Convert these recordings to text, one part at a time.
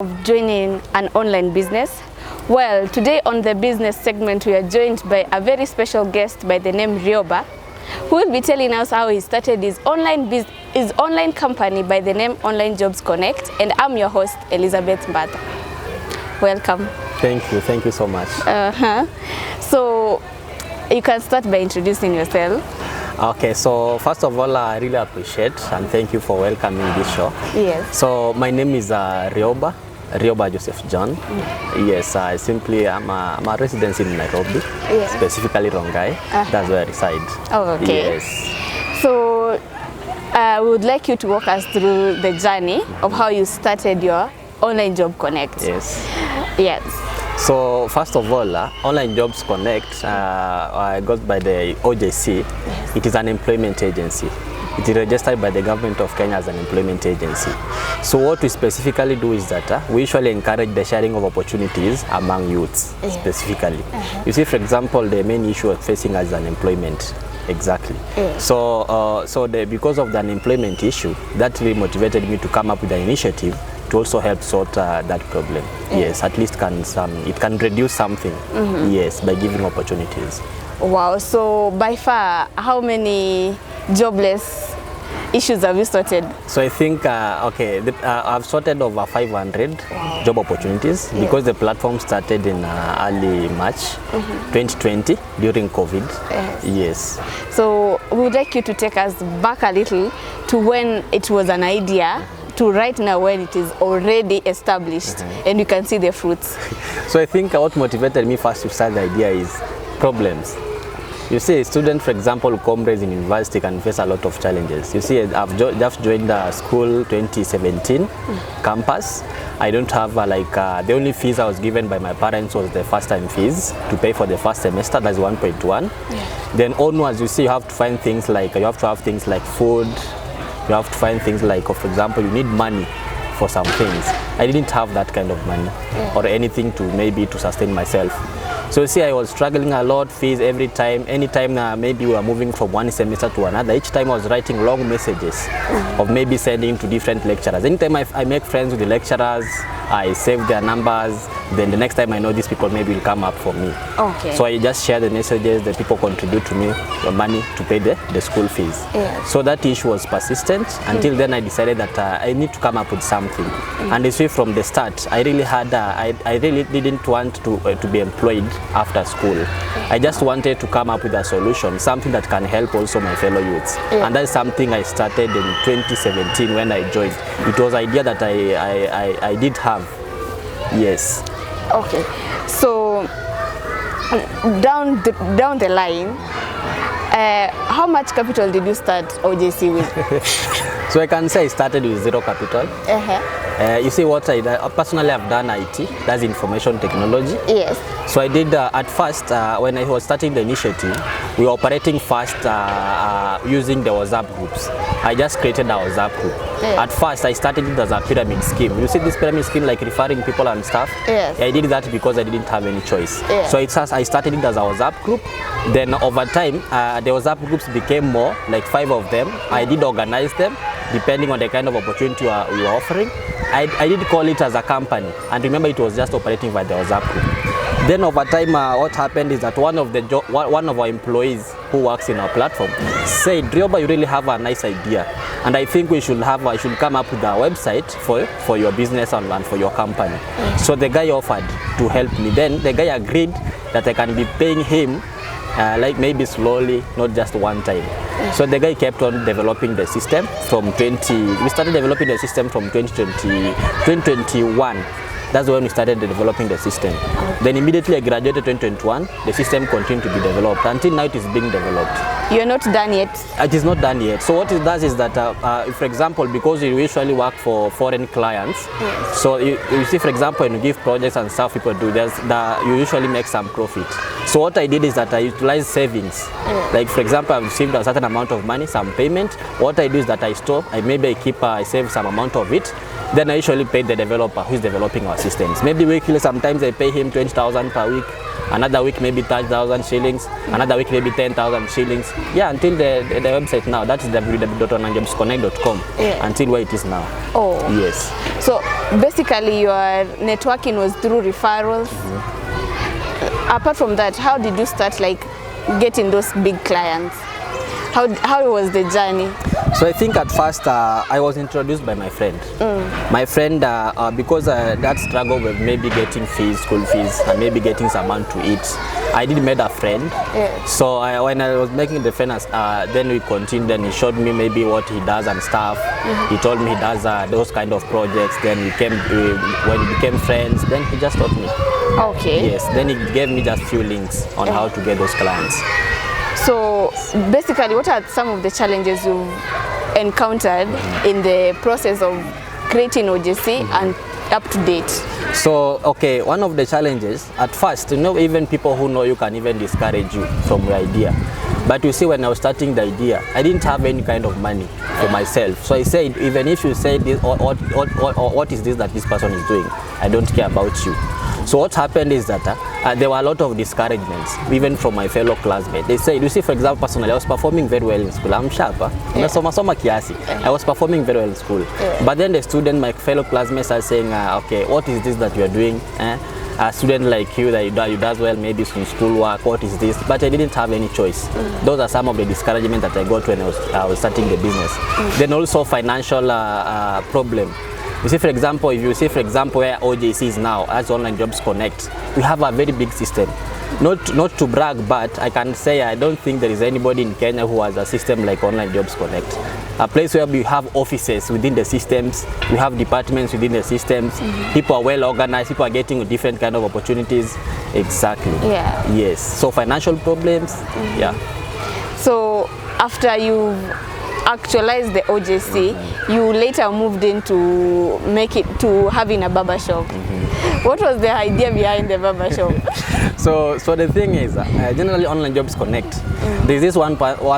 Of joining an online business? Well, today on the business segment we are joined by a very special guest by the name Rioba, who will be telling us how he started his online company by the name Online Jobs Connect, and I'm your host Elizabeth Mbata. Welcome. Thank you so much. So you can start by introducing yourself. Okay, so first of all, I really appreciate and thank you for welcoming this show. Yes. So my name is Rioba Joseph John. Yes, I'm a resident in Nairobi, specifically Rongai. That's where I reside. Oh, okay. Yes. So we would like you to walk us through the journey of how you started your Online Job Connect. Yes. Yes. So first of all, Online Jobs Connect goes by the OJC. Yes. It is an employment agency. It is registered by the government of Kenya as an employment agency. So what we specifically do is that we usually encourage the sharing of opportunities among youths, specifically. You see, for example, the main issue of facing as unemployment. Exactly. So, because of the unemployment issue, that really motivated me to come up with an initiative to also help sort that problem. Yes, at least it can reduce something. Yes, by giving opportunities. Wow. So by far, how many jobless issues have you sorted? So I think I've sorted over 500 job opportunities because the platform started in early March 2020 during COVID. Yes. So we would like you to take us back a little to when it was an idea to right now when it is already established and you can see the fruits. So I think what motivated me first to start the idea is problems. You see, a student, for example, comrades in university can face a lot of challenges. You see, I've just joined the school 2017 campus. I don't have the only fees I was given by my parents was the first time fees to pay for the first semester, that's 1.1. Then onwards, you see, you have to find things like, you have to have things like food, you have to find things like, for example, you need money for some things. I didn't have that kind of money or anything to sustain myself. So you see, I was struggling a lot, fees every time, anytime maybe we were moving from one semester to another, each time I was writing long messages of maybe sending to different lecturers. Anytime I make friends with the lecturers, I save their numbers, then the next time I know these people maybe will come up for me. Okay. So I just share the messages, the people contribute to me the money to pay the school fees. So that issue was persistent until then I decided that I need to come up with something. And you see, from the start, I really had, I really didn't want to be employed after school. I just wanted to come up with a solution, something that can help also my fellow youths. And that's something I started in 2017 when I joined. It was an idea that I did have. Yes. Okay. So down the line, how much capital did you start OJC with? So I can say I started with zero capital. You see, what I personally have done IT, that's information technology. Yes. So I did at first, when I was starting the initiative, we were operating first using the WhatsApp groups. I just created a WhatsApp group. At first, I started it as a pyramid scheme. You see this pyramid scheme, like referring people and stuff? Yes. I did that because I didn't have any choice. So I started it as a WhatsApp group. Then over time, the WhatsApp groups became more, like 5 of them. I did organize them, depending on the kind of opportunity we were offering. I did call it as a company, and remember it was just operating by the WhatsApp group. Then over time, what happened is that one of our employees who works in our platform said, Rioba, you really have a nice idea, and I think we should come up with a website for your business and for your company. So the guy offered to help me. Then the guy agreed that I can be paying him like maybe slowly, not just one time. So the guy kept on developing the system we started developing the system from 2021. That's when we started developing the system. Then immediately I graduated 2021, the system continued to be developed. Until now it is being developed. You're not done yet? It is not done yet. So what it does is that, for example, because we usually work for foreign clients, so you see, for example, when you give projects and stuff people do, you usually make some profit. So what I did is that I utilized savings. Like, for example, I've received a certain amount of money, some payment. What I do is that I store, I save some amount of it. Then I usually pay the developer who is developing our systems. Maybe weekly, sometimes I pay him 20,000 per week. Another week maybe 30,000 shillings. Another week maybe 10,000 shillings. Yeah, until the website now. That is www.onlinejobsconnect.com. Yeah. Until where it is now. Oh. Yes. So basically your networking was through referrals. Apart from that, how did you start like getting those big clients? How was the journey? So I think at first I was introduced by my friend. My friend, because that struggle with maybe getting fees, school fees, and maybe getting someone to eat, I did meet a friend. Yes. So when I was making the friend, then we continued, and he showed me maybe what he does and stuff. He told me he does those kind of projects. Then when we became friends, then he just taught me. Okay. Yes, then he gave me just few links on how to get those clients. So basically, what are some of the challenges you've encountered in the process of creating OJC and up to date? So, okay, one of the challenges, at first, even people who know you can even discourage you from your idea. But you see, when I was starting the idea, I didn't have any kind of money for myself. So I said, even if you say this, what is this that this person is doing, I don't care about you. So what happened is that there were a lot of discouragements, even from my fellow classmates. They said, you see, for example, personally, I was performing very well in school. I'm sharp. I was performing very well in school. But then the student, my fellow classmates are saying, okay, what is this that you are doing? A student like you, that you does well maybe in school work, what is this? But I didn't have any choice. Those are some of the discouragement that I got when I was starting the business. Then also financial problem. You see, for example, if you see, for example, where OJC is now, as Online Jobs Connect, we have a very big system. Not to brag, but I can say I don't think there is anybody in Kenya who has a system like Online Jobs Connect. A place where we have offices within the systems, we have departments within the systems, people are well organized, people are getting different kind of opportunities. Exactly. Yeah. Yes. So financial problems, yeah. So after you've actualized the OJC, you later moved into having a barber shop. What was the idea behind the barber shop? So the thing is, generally Online Jobs Connect, there's this one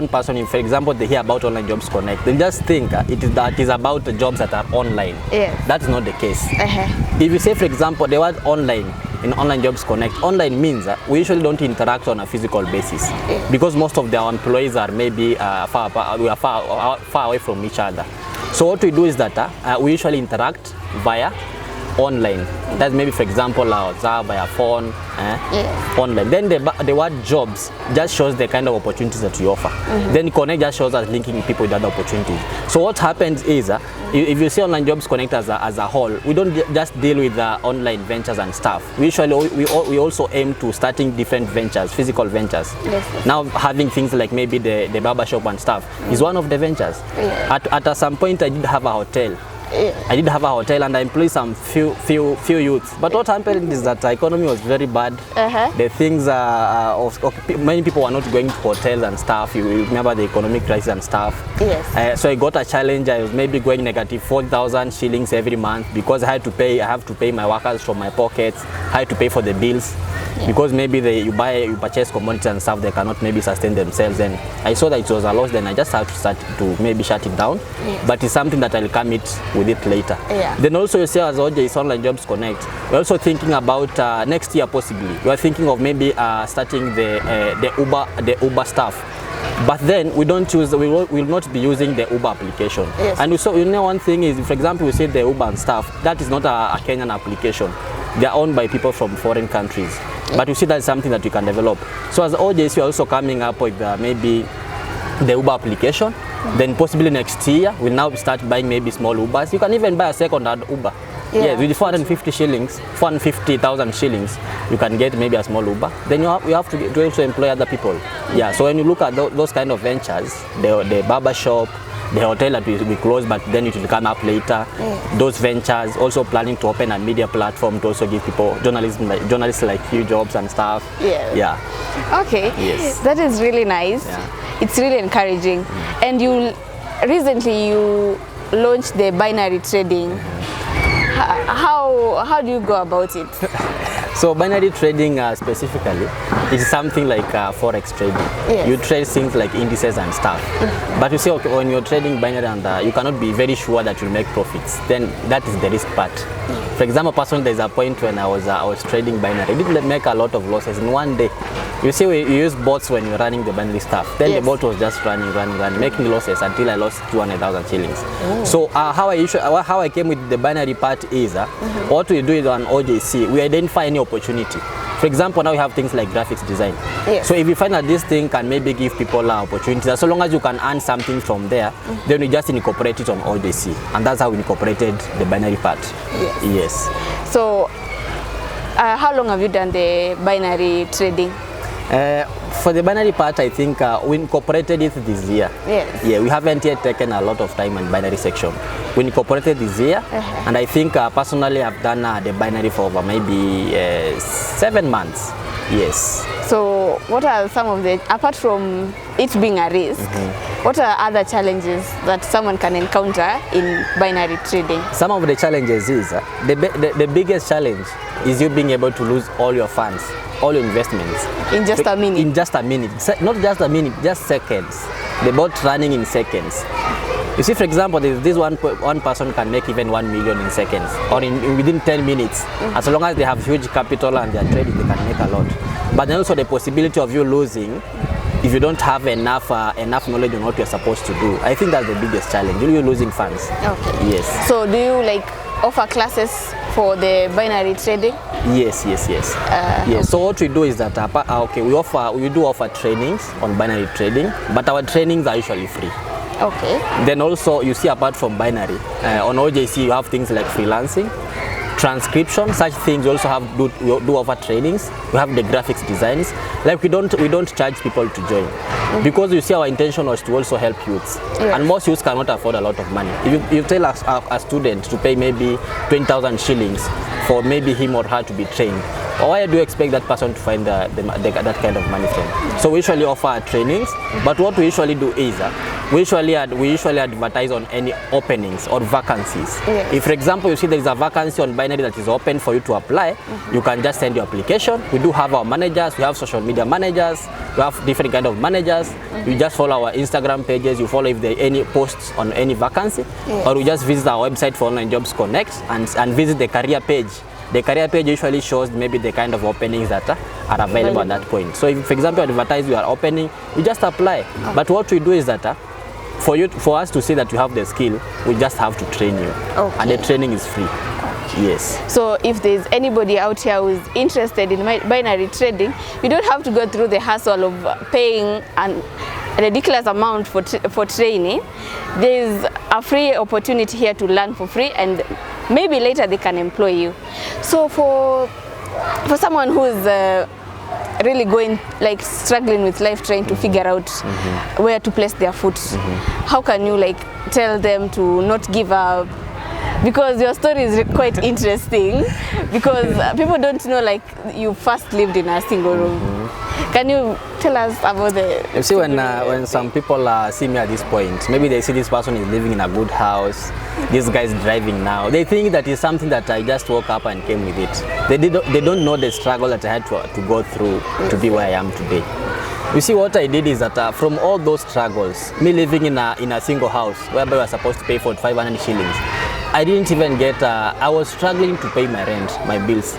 person, for example, they hear about Online Jobs Connect, they just think it is about the jobs that are online. Yes. That's not the case. If you say, for example, the word online in Online Jobs Connect, online means we usually don't interact on a physical basis because most of our employees are maybe far away from each other. So what we do is that we usually interact via online. That's maybe, for example, WhatsApp, via phone, online. Then the word jobs just shows the kind of opportunities that we offer. Then Connect just shows us linking people with other opportunities. So what happens is, if you see Online Jobs Connect as a whole, we don't just deal with online ventures and stuff. We usually we also aim to starting different ventures, physical ventures. Yes. Now having things like maybe the barbershop and stuff is one of the ventures. At some point I did have a hotel. I did have a hotel and I employed some few youths. But what happened is that the economy was very bad. The things many people were not going to hotels and stuff. You remember the economic crisis and stuff. Yes. So I got a challenge. I was maybe going negative 4,000 shillings every month because I have to pay my workers from my pockets. I had to pay for the bills. Because maybe you purchase commodities and stuff, they cannot maybe sustain themselves. And I saw that it was a loss, then I just had to start to maybe shut it down. But it's something that I'll come with it later. Then also you see, as OJC Online Jobs Connect, we're also thinking about next year possibly. We're thinking of maybe starting the Uber stuff. But then we will not be using the Uber application. And so one thing is, for example, we say the Uber and stuff, that is not a Kenyan application. They are owned by people from foreign countries. But you see that's something that you can develop. So as OJC, we're also coming up with maybe the Uber application. Then possibly next year, we'll now start buying maybe small Ubers. You can even buy a second-hand Uber. With 450 shillings, 450,000 shillings, you can get maybe a small Uber. Then you have to also employ other people. So when you look at those kind of ventures, the barber shop, the hotel that will be closed, but then it will come up later. Those ventures, also planning to open a media platform to also give people, journalists like you, jobs and stuff. Okay. Yes. That is really nice. It's really encouraging. And recently you launched the binary trading. How do you go about it? So binary trading specifically is something like forex trading. Yes. You trade things like indices and stuff. But you see, okay, when you're trading binary and you cannot be very sure that you'll make profits, then that is the risk part. For example, personally, there's a point when I was trading binary. I did make a lot of losses in one day. You see, you use bots when you're running the binary stuff. Then Yes. the bot was just running, making losses until I lost 200,000 shillings. So how I came with the binary part is, what we do is on OJC, we identify any opportunity. For example, now we have things like graphics design. Yes. So if you find that this thing can maybe give people opportunities, as long as you can earn something from there, then we just incorporate it on OJC. And that's how we incorporated the binary part. Yes. So how long have you done the binary trading? For the binary part, I think we incorporated it this year. Yes. Yeah, we haven't yet taken a lot of time on binary section. We incorporated this year, and I think personally I've done the binary for over maybe 7 months. Yes. So what are some of the, apart from it being a risk, what are other challenges that someone can encounter in binary trading? Some of the challenges is, the biggest challenge is you being able to lose all your funds, all your investments. In just a minute? In just a minute. Not just a minute, just seconds. The bot running in seconds. You see, for example, this one person can make even 1 million in seconds or within 10 minutes. As long as they have huge capital and they're trading, they can make a lot. But then also the possibility of you losing if you don't have enough knowledge on what you're supposed to do. I think that's the biggest challenge. You're losing funds. Okay. Yes. So do you like offer classes for the binary trading? Yes. Yes. So what we do is that we do offer trainings on binary trading, but our trainings are usually free. Okay. Then also you see, apart from binary, on OJC you have things like freelancing, transcription, such things. We also do offer trainings. We have the graphics designs. Like we don't charge people to join, because you see our intention was to also help youths, and most youths cannot afford a lot of money. If you tell a student to pay maybe 20,000 shillings for maybe him or her to be trained, why do you expect that person to find that kind of money from? So we usually offer trainings, but what we usually do is we usually advertise on any openings or vacancies. Yes. If, for example, you see there is a vacancy on binary that is open for you to apply, you can just send your application. We do have our managers, we have social media managers, we have different kind of managers. You just follow our Instagram pages, you follow if there are any posts on any vacancy, or you just visit our website for Online Jobs Connect and visit the career page. The career page usually shows maybe the kind of openings that are available at that point. So if, for example, you advertise your opening, you just apply. But what we do is that for us to say that you have the skill, we just have to train you. Okay. And the training is free. Yes. So if there's anybody out here who is interested in binary trading, you don't have to go through the hassle of paying a ridiculous amount for training. There's a free opportunity here to learn for free, and maybe later they can employ you. So for someone who's really struggling with life, trying to figure out where to place their foot, how can you tell them to not give up? Because your story is quite interesting, because people don't know you first lived in a single room. Can you tell us about the... You see, when some people see me at this point, maybe they see this person is living in a good house, this guy is driving now, they think that it's something that I just woke up and came with it. They don't know the struggle that I had to go through to be where I am today. You see, what I did is that from all those struggles, me living in a single house whereby I was supposed to pay for 500 shillings, I didn't even get, I was struggling to pay my rent, my bills.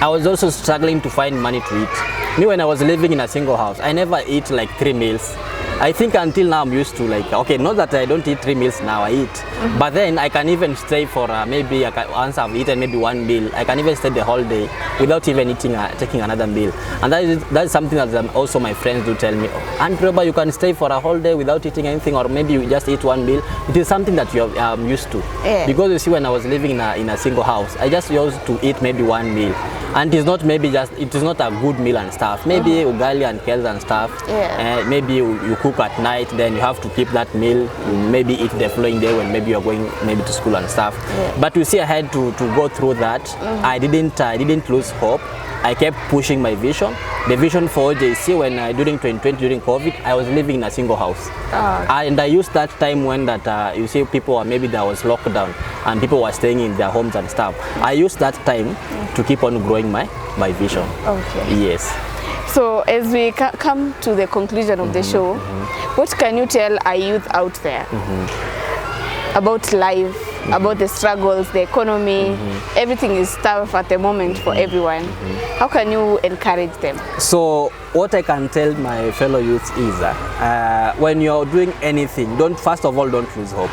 I was also struggling to find money to eat. Me, when I was living in a single house, I never eat 3 meals. I think until now I'm used to okay, not that I don't eat 3 meals now, I eat. But then I can even stay for maybe once I've eaten maybe 1 meal, I can even stay the whole day without even taking another meal. And that is something that also my friends do tell me, Aunt Reba, you can stay for a whole day without eating anything, or maybe you just eat 1 meal. It is something that I'm used to. Yeah. Because you see, when I was living in a single house, I just used to eat maybe 1 meal. And it is not a good meal and stuff. Maybe ugali and kales and stuff. Yeah. Maybe you cook at night, then you have to keep that meal. You maybe eat the following day when maybe you're going to school and stuff. Yeah. But you see, I had to go through that. I didn't lose hope. I kept pushing my vision. The vision for OJC when during 2020, during COVID, I was living in a single house. And I used that time when that, you see people, maybe there was lockdown and people were staying in their homes and stuff. I used that time to keep on growing my vision. Okay. Yes. So as we come to the conclusion of the show, what can you tell a youth out there about life, about the struggles, the economy? Everything is tough at the moment for everyone. How can you encourage them? So what I can tell my fellow youths is when you're doing anything, first of all, don't lose hope.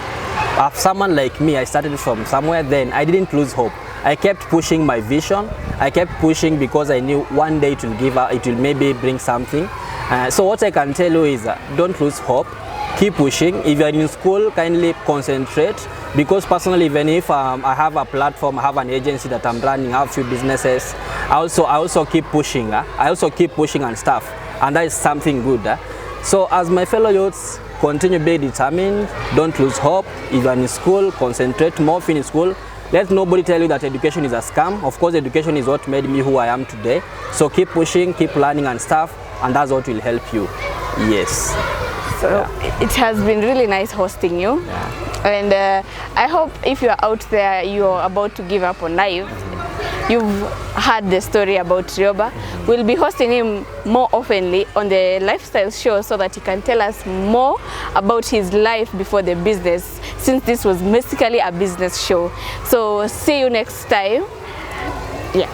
Someone like me, I started from somewhere, then I didn't lose hope. I kept pushing my vision. I kept pushing because I knew one day it will give out, it will maybe bring something. So what I can tell you is don't lose hope. Keep pushing. If you're in school, kindly concentrate, because personally, even if I have a platform, I have an agency that I'm running, I have a few businesses, I also keep pushing. I also keep pushing and stuff, and that is something good. So as my fellow youths, continue being determined, don't lose hope. If you're in school, concentrate more in school. Let nobody tell you that education is a scam. Of course, education is what made me who I am today. So keep pushing, keep learning and stuff, and that's what will help you. Yes. So it has been really nice hosting you. And I hope if you're out there, you're about to give up on life, you've heard the story about Rioba. We'll be hosting him more oftenly on the lifestyle show so that he can tell us more about his life before the business, since this was basically a business show. So see you next time. Yeah.